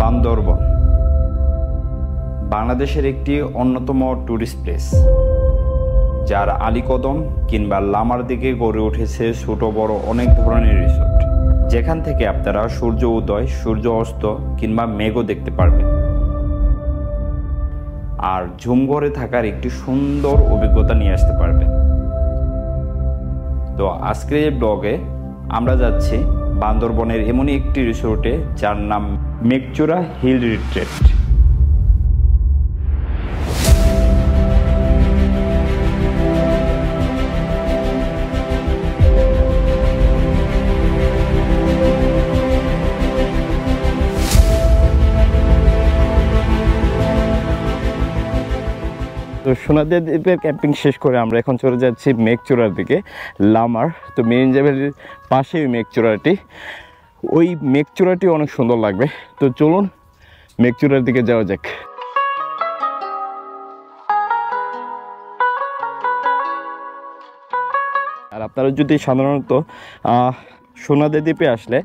বান্দরবন বাংলাদেশের একটি অন্যতম ট্যুরিস্ট প্লেস, যার আলীকদম কিংবা লামার দিকে গড়ে উঠেছে ছোট বড় অনেক ধরনের রিসোর্ট, যেখান থেকে আপনারা সূর্য উদয়, সূর্য অস্ত কিংবা মেঘও দেখতে পারবেন, আর ঝুমঘরে থাকার একটি সুন্দর অভিজ্ঞতা নিয়ে আসতে পারবেন। তো আজকের এই ব্লগে আমরা যাচ্ছি বান্দরবনের এমনই একটি রিসোর্টে, যার নাম মেঘচূড়া হিল রিট্রিট। তো সোনাদিয়া দ্বীপের ক্যাম্পিং শেষ করে আমরা এখন চলে যাচ্ছি মেঘচূড়ার দিকে, লামার। তো মেরিঞ্জা ভ্যালির পাশে ওই মেঘচূড়াটি, ওই মেঘচূড়াটি অনেক সুন্দর লাগবে। তো চলুন মেঘচূড়ার দিকে যাওয়া যাক। আর আপনারা যদি সাধারণত সোনাদিয়া দ্বীপে আসলে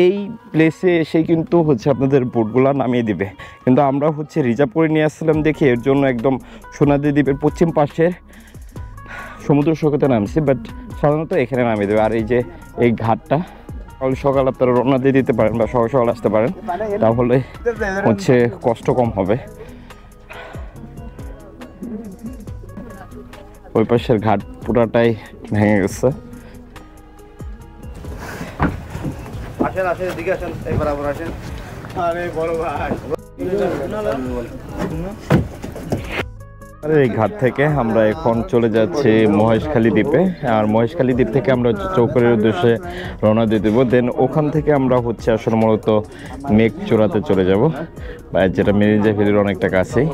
এই প্লেসে এসে কিন্তু আপনাদের বোটগুলো নামিয়ে দিবে, কিন্তু আমরা রিজার্ভ করে নিয়ে আসছিলাম দেখি, এর জন্য একদম সোনাদিয়া দ্বীপের পশ্চিম পাশের সমুদ্র সৈকতে নামছি, বাট সাধারণত এখানে নামিয়ে দেবে। আর এই যে এই ঘাটটা সকাল আপনারা রওনা দিয়ে দিতে পারেন বা সকাল সকাল আসতে পারেন, তাহলে কষ্ট কম হবে। ওই পাশের ঘাট পুরাটাই ভেঙে গেছে। আসেন আসেন, এদিকে আসেন, এই বরাবর আসেন। আরে বড় ভাই, এই ঘাট থেকে আমরা এখন চলে যাচ্ছি মহেশখালী দ্বীপে, আর মহেশখালী দ্বীপ থেকে আমরা চৌকরের উদ্দেশ্যে রওনা দিয়ে দেবো। দেন ওখান থেকে আমরা আসলে মূলত মেঘচূড়াতে চলে যাব, যেটা মেরিঞ্জা ভ্যালির অনেকটা কাছেই।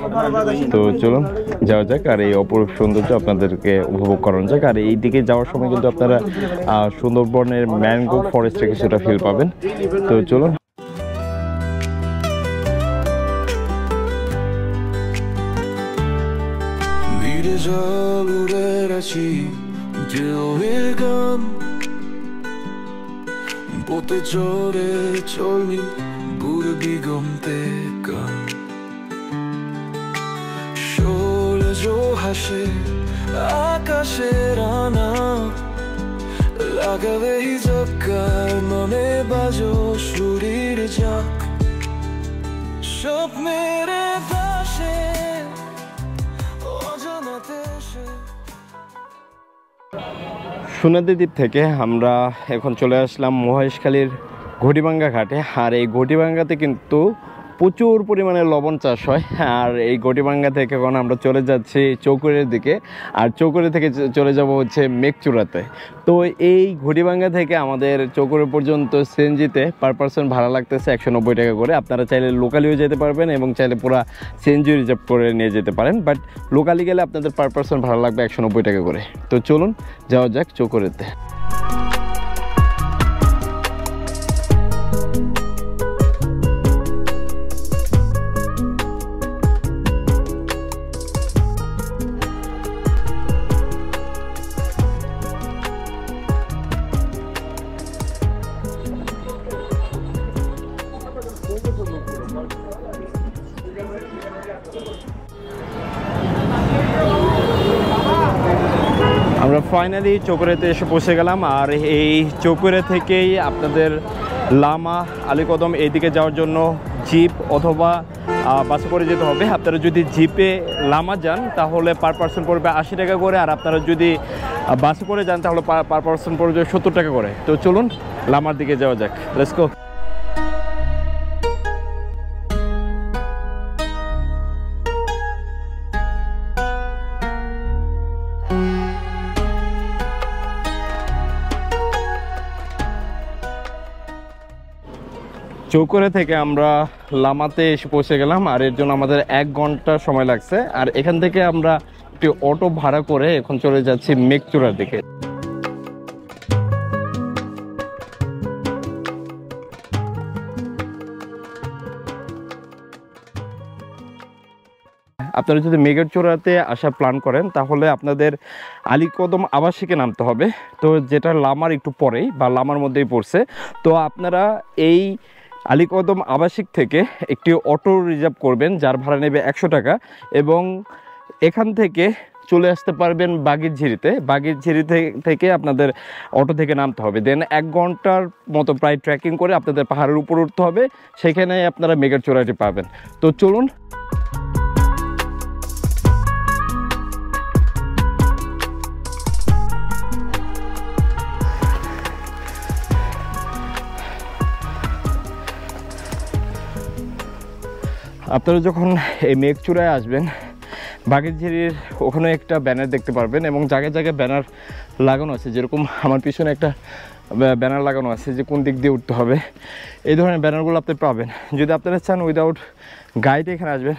তো চলুন যাওয়া যাক, আর এই অপরূপ সৌন্দর্য আপনাদেরকে উপভোগ করানো যাক। আর এই দিকে যাওয়ার সময় কিন্তু আপনারা সুন্দরবনের ম্যানগ্রোভ ফরেস্টে কিছুটা ফিল পাবেন। তো চলুন। জল উড়ে আছি ঢেউয়ের গান, বোতে চড়ে চলি বুড়ে দিগন্তে গান, সূর্য হাসে আকাশে রানা লাগাবে জক্কার মনে বাজো সুরির যাক, স্বপ্নের দাসে সোনাদিয়া দ্বীপ থেকে আমরা এখন চলে আসলাম মহেশখালীর ঘটিভাঙ্গা ঘাটে। আর এই ঘটিভাঙ্গাতে কিন্তু প্রচুর পরিমাণে লবণ চাষ হয়। আর এই ঘটিভাঙ্গা থেকে এখন আমরা চলে যাচ্ছি চৌকরের দিকে, আর চৌকরে থেকে চলে যাব মেঘচূড়াতে। তো এই ঘটিভাঙ্গা থেকে আমাদের চৌকরে পর্যন্ত সিএনজিতে পার পারসন ভাড়া লাগতেছে 190 টাকা করে। আপনারা চাইলে লোকালিও যেতে পারবেন এবং চাইলে পুরো সিএনজি রিজার্ভ করে নিয়ে যেতে পারেন, বাট লোকালি গেলে আপনাদের পার পারসন ভাড়া লাগবে 190 টাকা করে। তো চলুন যাওয়া যাক চৌকরেতে। আমরা ফাইনালি চৌকরেতে এসে পৌঁছে গেলাম। আর এই চৌকরে থেকেই আপনাদের লামা, আলীকদম এইদিকে যাওয়ার জন্য জিপ অথবা বাসে করে যেতে হবে। আপনারা যদি জিপে লামা যান তাহলে পার পারসন পড়বে 80 টাকা করে, আর আপনারা যদি বাসে করে যান তাহলে পার পারসন পড়বে 70 টাকা করে। তো চলুন লামার দিকে যাওয়া যাক, লেটস গো। চৌকরে থেকে আমরা লামাতে এসে পৌঁছে গেলাম, আর এর জন্য আমাদের 1 ঘন্টা সময় লাগছে। আর এখান থেকে আমরা একটি অটো ভাড়া করে এখন চলে যাচ্ছি মেঘচূড়ার দিকে। আপনারা যদি মেঘচূড়াতে আসা প্ল্যান করেন তাহলে আপনাদের আলীকদম আবাসিকে নামতে হবে, তো যেটা লামার একটু পরেই বা লামার মধ্যেই পড়ছে। তো আপনারা এই আলী কদম আবাসিক থেকে একটি অটো রিজার্ভ করবেন, যার ভাড়া নেবে 100 টাকা, এবং এখান থেকে চলে আসতে পারবেন বাগিরঝিরিতে। বাগিরঝিরি থেকে আপনাদের অটো থেকে নামতে হবে, দেন 1 ঘন্টার মতো প্রায় ট্রেকিং করে আপনাদের পাহাড়ের উপর উঠতে হবে, সেখানে আপনারা মেঘের চূড়াটি পাবেন। তো চলুন। আপনারা যখন এই মেঘচূড়ায় আসবেন, বাগেরঝিরির ওখানে একটা ব্যানার দেখতে পারবেন, এবং জায়গায় জায়গায় ব্যানার লাগানো আছে, যেরকম আমার পিছনে একটা ব্যানার লাগানো আছে যে কোন দিক দিয়ে উঠতে হবে। এই ধরনের ব্যানারগুলো আপনি পাবেন। যদি আপনারা চান উইদাউট গাইড এখানে আসবেন,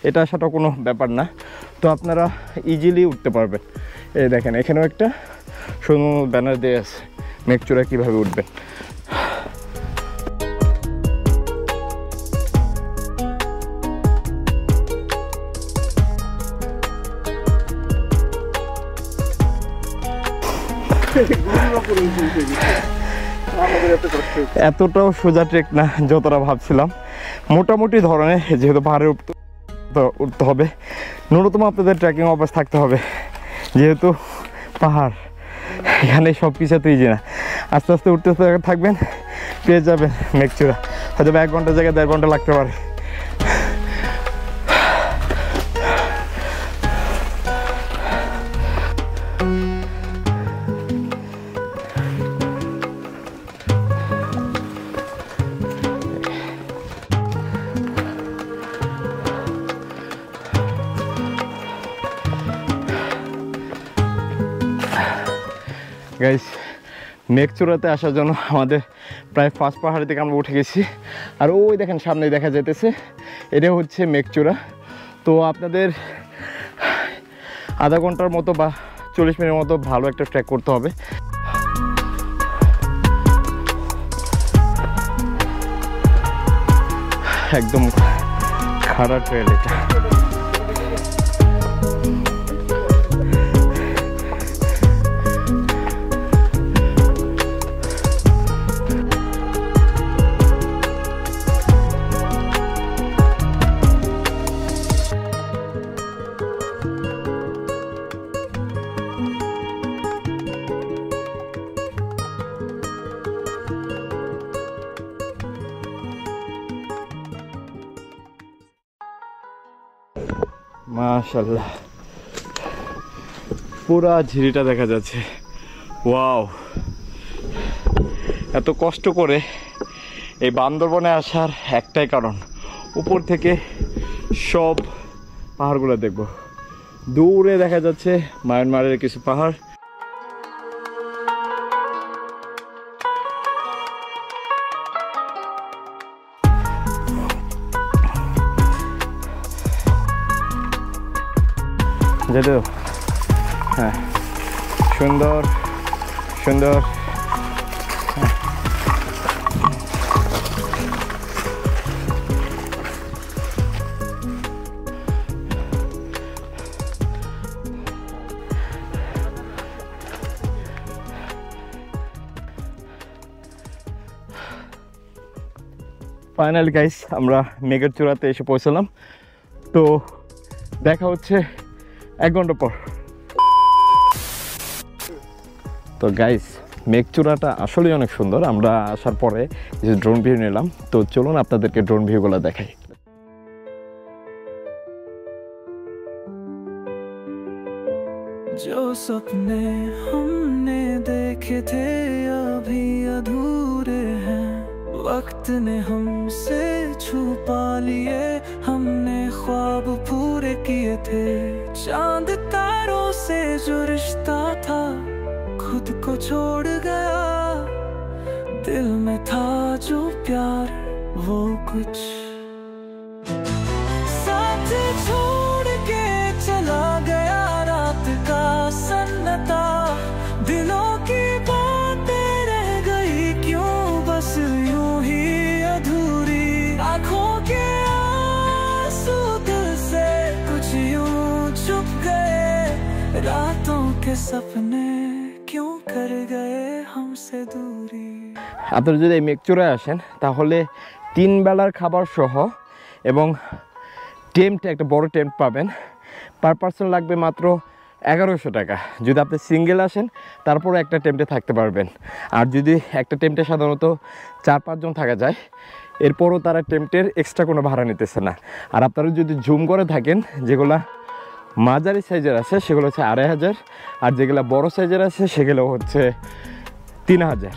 এটা আসাটা কোনো ব্যাপার না, তো আপনারা ইজিলি উঠতে পারবেন। এই দেখেন এখানেও একটা সুন্দর ব্যানার দিয়ে আছে মেঘচূড়া কীভাবে উঠবেন। এতটাও সোজা ট্রেক না যতটা ভাবছিলাম, মোটামুটি ধরনের, যেহেতু পাহাড়ে উঠতে হবে, ন্যূনতম আপনাদের ট্রেকিং অভ্যাস থাকতে হবে, যেহেতু পাহাড় এখানে সব কিছুতে ইজি না। আস্তে আস্তে উঠতে থাকবেন, পেয়ে যাবেন মেঘচূড়া। হয়তো 1 ঘন্টার জায়গায় 1.5 ঘন্টা লাগতে পারে। গাইস, মেঘচূড়াতে আসার জন্য আমাদের প্রায় 5 পাহাড়ি থেকে আমরা উঠে গেছি, আর ওই দেখেন সামনে দেখা যেতেছে, এটা হচ্ছে মেঘচূড়া। তো আপনাদের আধা ঘন্টার মতো বা 40 মিনিটের মতো ভালো একটা ট্রেক করতে হবে। একদম খাড়া ট্রেল এটা। মাশাআল্লাহ, পুরা ঝিরিটা দেখা যাচ্ছে। ওয়াও, এত কষ্ট করে এই বান্দরবনে আসার একটাই কারণ, উপর থেকে সব পাহাড়গুলো দেখব। দূরে দেখা যাচ্ছে মায়ানমারের কিছু পাহাড়। যেটা হ্যাঁ, সুন্দর সুন্দর। ফাইনালি গাইস, আমরা মেঘের চূড়াতে এসে পৌঁছলাম। তো দেখা হচ্ছে 1 ঘন্টা পর। তো গাইস, মেঘচূড়াটা আসলেই অনেক সুন্দর। আমরা আসার পরে কিছু ড্রোন ভিউ নিলাম, তো চলুন আপনাদেরকে ড্রোন ভিউগুলো দেখাই। जो सपने हमने देखे थे अभी अधूरे हैं, वक्त ने हमसे छुपा लिए, हमने ख्वाब पूरे किए थे। चांद तारों से जो रिश्ता था खुद को छोड़ गया, दिल में था जो प्यार वो कुछ साथ छोड़ के चला गया। रात का सन्नाटा, दिलों की बातें रह गई क्यों बस यूं ही अधूरी। आँखों के आंसू दिल से कुछ यूं छुप गए, रातों के सपने क्यों कर गए हमसे दूरी। আপনারা যদি এই মেঘচূড়ায় আসেন তাহলে 3 বেলার খাবার সহ এবং টেন্ট, একটা বড় টেন্ট পাবেন। পার পার্সন লাগবে মাত্র 1100 টাকা। যদি আপনি সিঙ্গেল আসেন তারপরে একটা টেন্টে থাকতে পারবেন। আর যদি একটা টেন্টে সাধারণত 4-5 জন থাকা যায়, এরপরও তারা টেন্টের এক্সট্রা কোনো ভাড়া নিতেছে না। আর আপনারা যদি জুম করে থাকেন, যেগুলা মাঝারি সাইজের আছে সেগুলো হচ্ছে 2500, আর যেগুলো বড় সাইজের আছে সেগুলো হচ্ছে 3000।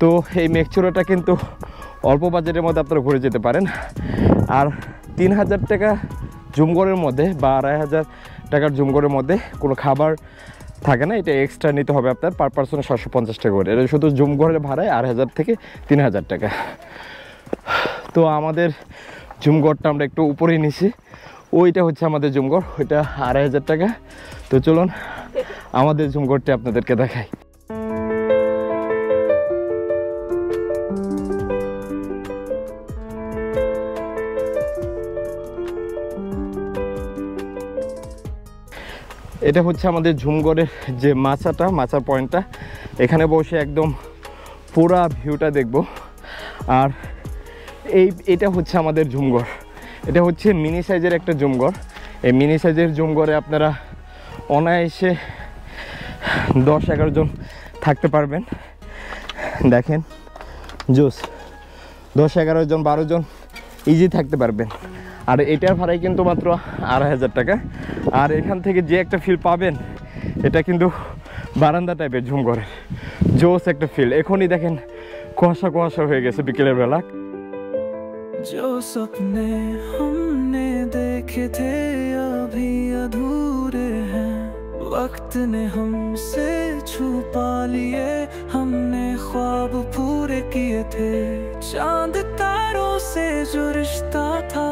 তো এই মেঘচূড়াটা কিন্তু অল্প বাজেটের মধ্যে আপনারা ঘুরে যেতে পারেন। আর 3000 টাকা জুমগড়ের মধ্যে বা 2500 টাকার জুমগড়ের মধ্যে কোনো খাবার থাকে না, এটা এক্সট্রা নিতে হবে আপনার। পার পার্সনে 750 টাকা করে। এটা শুধু জুমগড়ের ভাড়ায় 2500 থেকে 3000 টাকা। তো আমাদের জুমগড়টা আমরা একটু উপরেই নিছি, ওইটা হচ্ছে আমাদের জুমগড়, ওইটা 2500 টাকা। তো চলুন আমাদের জুমগড়টা আপনাদেরকে দেখাই। এটা হচ্ছে আমাদের জুমগড়ের যে মাচার পয়েন্টটা, এখানে বসে একদম পুরা ভিউটা দেখব। আর এটা হচ্ছে আমাদের জুমগড়। এটা হচ্ছে মিনি সাইজের একটা জুমগড়। এই মিনি সাইজের জুমগড়ে আপনারা অনায়াসে 10-11 জন থাকতে পারবেন। দেখেন জোস, 10-11 জন 12 জন ইজি থাকতে পারবেন। আর এটার ভাড়াই কিন্তু মাত্র 2500 টাকা। আর এখান থেকে যে একটা ফিল পাবেন, এটা কিন্তু বারান্দা টাইপের জুমগড়ের জোস একটা ফিল। এখনই দেখেন কুয়াশা কুয়াশা হয়ে গেছে বিকেলের বেলা। जो सपने हमने देखे थे अभी अधूरे हैं, वक्त ने हमसे छुपा लिए, हमने ख्वाब पूरे किए थे। चांद तारों से जो रिश्ता था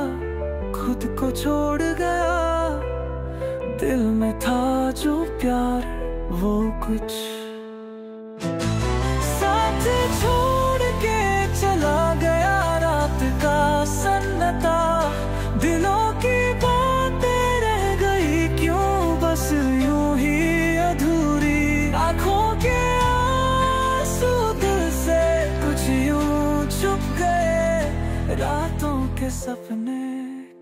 खुद को छोड़ गया, दिल में था जो प्यार वो कुछ साथ छोड़ के चला गया। रात का सन्नाटा, दिलों की बातें रह गई क्यों बस यूं ही अधूरी। आंखों के आंसू दिल से कुछ यूं छुप गए, रातों के सपने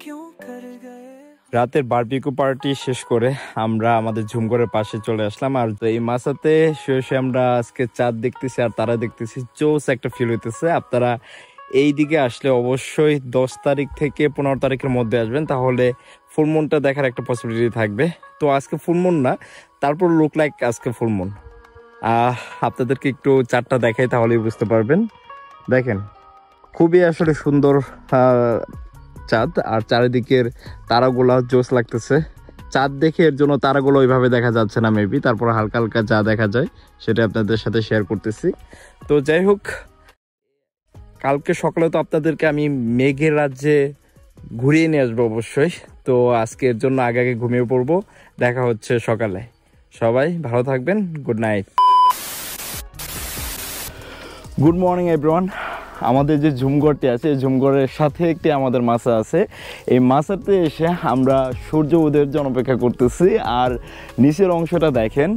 क्यों कर गए। রাতের বারবিকিউ পার্টি শেষ করে আমরা আমাদের জুমগড়ের পাশে চলে আসলাম। আর এই মাসাতে শুয়ে আমরা আজকে চাঁদ দেখতেছি আর তারা দেখতেছি, জোস একটা ফিল হইতেছে। আপনারা এই দিকে আসলে অবশ্যই 10 তারিখ থেকে 15 তারিখের মধ্যে আসবেন, তাহলে ফুলমুনটা দেখার একটা পসিবিলিটি থাকবে। তো আজকে ফুলমুন না, তারপর লুক লাইক আজকে ফুলমুন। আপনাদেরকে একটু চাঁদটা দেখাই তাহলেই বুঝতে পারবেন। দেখেন খুবই আসলে সুন্দর চাঁদ, আর চারিদিকের তারাগুলো জোস লাগতেছে। চাঁদ দেখে এর জন্য তারাগুলো ওইভাবে দেখা যাচ্ছে না মেবি, তারপর হালকা হালকা যা দেখা যায় সেটা আপনাদের সাথে শেয়ার করতেছি। তো যাই হোক, কালকে সকালে তো আপনাদেরকে আমি মেঘের রাজ্যে ঘুরিয়ে নিয়ে আসবো অবশ্যই। তো আজকে এর জন্য আগে আগে ঘুমিয়ে পড়বো। দেখা হচ্ছে সকালে। সবাই ভালো থাকবেন। Good night. Good morning everyone. আমাদের যে ঝুমগড়টি আছে, এই ঝুমগড়ের সাথে একটি আমাদের মাছা আছে। এই মাছাতে এসে আমরা সূর্য উদয়ের জন্য অপেক্ষা করতেছি। আর নিচের অংশটা দেখেন,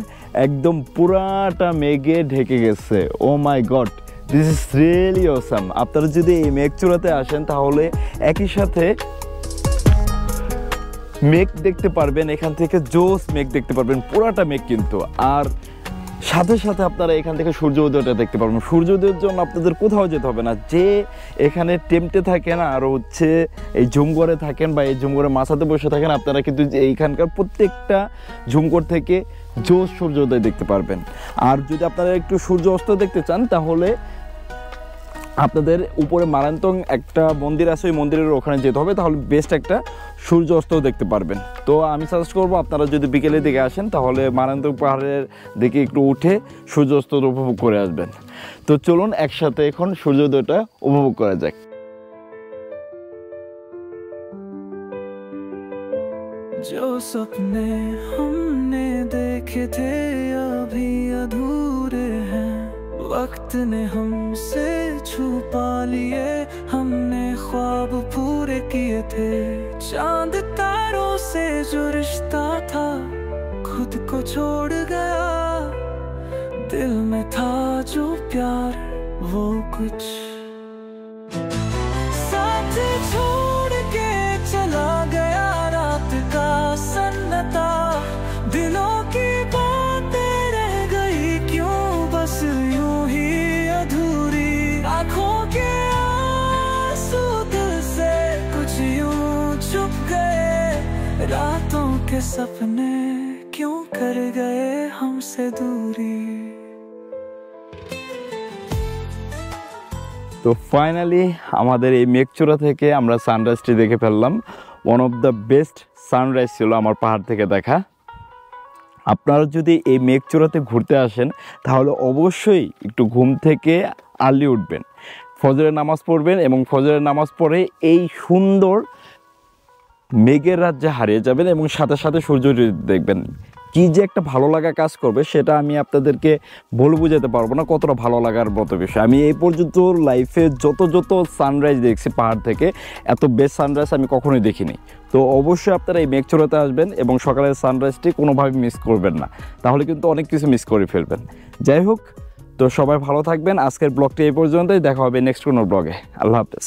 একদম পুরাটা মেঘে ঢেকে গেছে। Oh my god, this is really awesome. আপনারা যদি এই মেঘচূড়াতে আসেন তাহলে একই সাথে মেঘ দেখতে পারবেন, এখান থেকে জোস মেঘ দেখতে পারবেন, পুরাটা মেঘ কিন্তু। আর সাথে সাথে আপনারা এখান থেকে সূর্য উদয়টা দেখতে পারবেন। সূর্য উদয়ের জন্য আপনাদের কোথাও যেতে হবে না, যে এখানে টেম্পটে থাকেন আর হচ্ছে এই ঝুমগড়ে থাকেন বা এই ঝুমগড়ে মাছাতে বসে থাকেন, আপনারা কিন্তু এইখানকার প্রত্যেকটা ঝুমগড় থেকে জোস সূর্য উদয় দেখতে পারবেন। আর যদি আপনারা একটু সূর্য অস্ত দেখতে চান তাহলে আপনাদের উপরে মারান্তং একটা মন্দির আছে, ওই মন্দিরের ওখানে যেতে হবে, তাহলে বেস্ট একটা সূর্য অস্তও দেখতে পারবেন। তো আমি সাজেস্ট করবো আপনারা যদি বিকেলের দিকে আসেন তাহলে মারান্তং পাহাড়ের দিকে একটু উঠে সূর্য অস্ত উপভোগ করে আসবেন। তো চলুন একসাথে এখন সূর্যোদয়টা উপভোগ করা যাক। जो सपने हमने देखे थे अभी अधूरे हैं, वक्त ने हमसे छुपा लिए, हमने ख्वाब पूरे किए थे। चांद तारों से जो रिश्ता था खुद को छोड़ गया, दिल में था जो प्यार वो कुछ साथ छोड़ के चला गया रात का सन्नाटा, दिलों की बातें रह गई क्यों बस यूं ही अधूरी, आंखों के आंसू दिल से कुछ यूं छुप गए, रातों के सपने क्यों कर गए हमसे दूरी। তো ফাইনালি আমাদের এই মেঘচূড়া থেকে আমরা সানরাইজটি দেখে ফেললাম। One of the best sunrise ছিল আমার পাহাড় থেকে দেখা। আপনারা যদি এই মেঘচূড়াতে ঘুরতে আসেন তাহলে অবশ্যই একটু ঘুম থেকে আর্লি উঠবেন, ফজরের নামাজ পড়বেন এবং ফজরের নামাজ পড়ে এই সুন্দর মেঘের রাজ্যে হারিয়ে যাবেন এবং সাথে সাথে সূর্য দেখবেন। কি যে একটা ভালো লাগা কাজ করবে সেটা আমি আপনাদেরকে বলে বোঝাতে পারবো না, কতটা ভালো লাগার মতো বিষয়। আমি এই পর্যন্ত লাইফে যত সানরাইজ দেখছি পাহাড় থেকে, এত বেস্ট সানরাইজ আমি কখনোই দেখিনি। তো অবশ্যই আপনারা এই মেঘচূড়াতে আসবেন এবং সকালের সানরাইজটি কোনোভাবে মিস করবেন না, তাহলে কিন্তু অনেক কিছু মিস করে ফেলবেন। যাই হোক, তো সবাই ভালো থাকবেন। আজকের ব্লগটি এই পর্যন্তই, দেখা হবে নেক্সট কোনো ব্লগে। আল্লাহ হাফেজ।